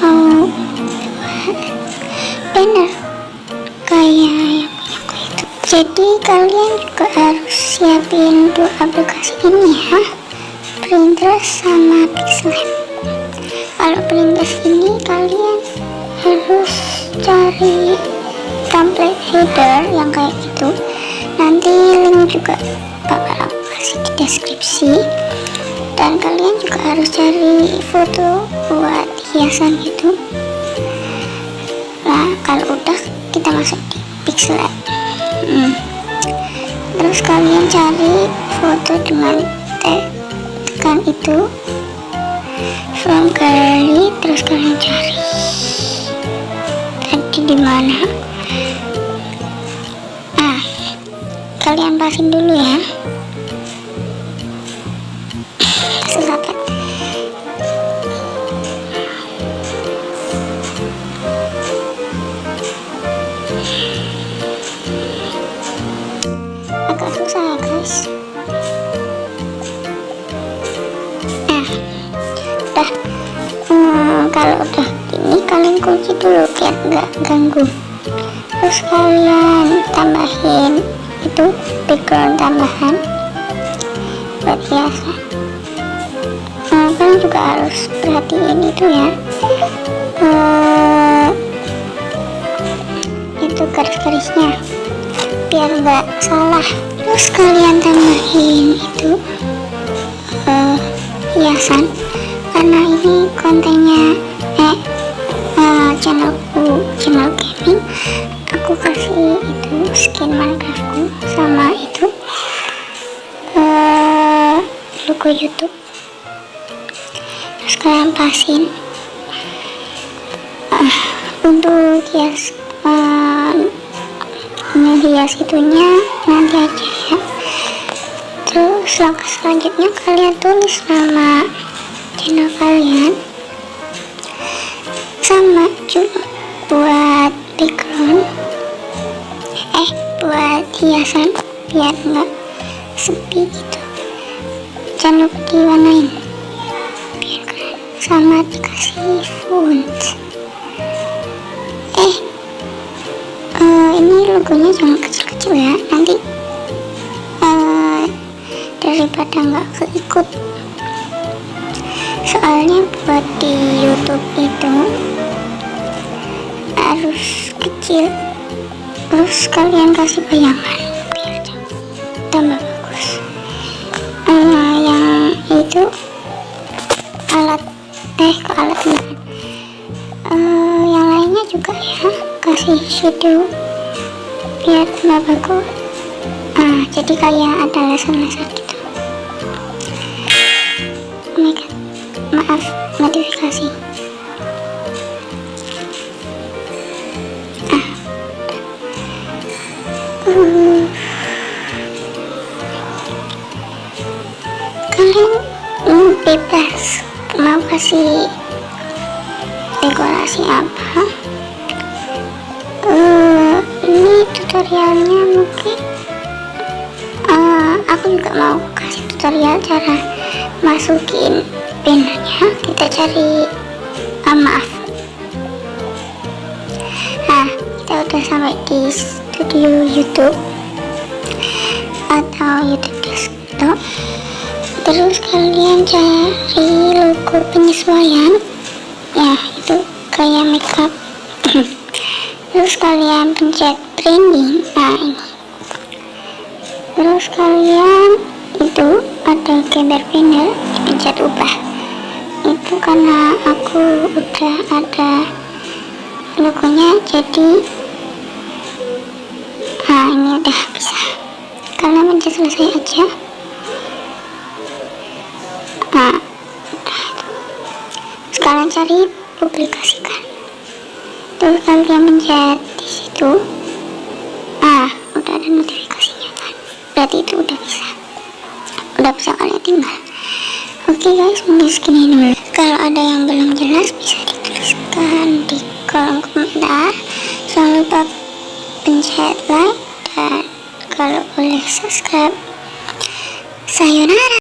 mau banner kayak yang punya aku itu. Jadi kalian juga harus siapin dua aplikasi ini ya, pinterst sama pixelab. Kalau pinterst ini kalian harus cari template header yang kayak gitu, nanti link juga bakal aku kasih di deskripsi. Dan kalian juga harus cari foto buat hiasan gitu. Nah kalau udah, kita masuk di pixelab. Terus kalian cari foto dengan tekan itu from gallery, terus kalian cari tadi di mana. Kalian pasin dulu ya. Selatan. Agak susah ya guys. Udah. Kalau udah gini kalian kunci dulu biar nggak ganggu. Terus kalian tambahin itu background tambahan buat hiasan. Kalian juga harus perhatiin itu ya, itu garis-garisnya biar nggak salah. Terus kalian tambahin itu hiasan, karena ini kontennya channel gaming. Aku kasih itu skin Minecraftku sama itu logo YouTube. Terus kalian pasin. Untuk hias hias itunya nanti aja ya. Terus langkah selanjutnya kalian tulis nama channel kalian sama juga buat background, buat hiasan biar nggak sepi gitu. Jangan lupa diwarnain biar keren, sama dikasih font. Ini logonya jangan kecil-kecil ya, nanti daripada nggak keikut. Soalnya buat di YouTube itu harus kecil. Terus kalian kasih bayangan biar tambah bagus. Yang itu alat yang lainnya juga ya, kasih shadow biar tambah bagus. Jadi kayak ada laser-laser gitu. Oh my god, maaf, notifikasi. Kalian bebas mau kasih dekorasi apa. Ini tutorialnya mungkin aku juga mau kasih tutorial cara masukin bannernya. Kita cari maaf. Kita udah sampai di studio YouTube atau YouTube desktop. Terus kalian cari logo penyesuaian ya, itu kayak makeup. Terus kalian pencet trending, ini. Terus kalian itu ada gambar banner, dipencet ubah. Itu karena aku udah ada logonya, jadi ini udah bisa. Kalian pencet selesai aja. Udah itu. Terus kalian cari publikasikan. Terus kalian pencet di situ. Udah ada notifikasinya kan. Berarti itu udah bisa kalian tinggal. Oke guys, mungkin segini dulu. Kalau ada yang belum jelas bisa dituliskan di kolom komentar. Jangan lupa pencet like dan kalau boleh subscribe. Sayonara.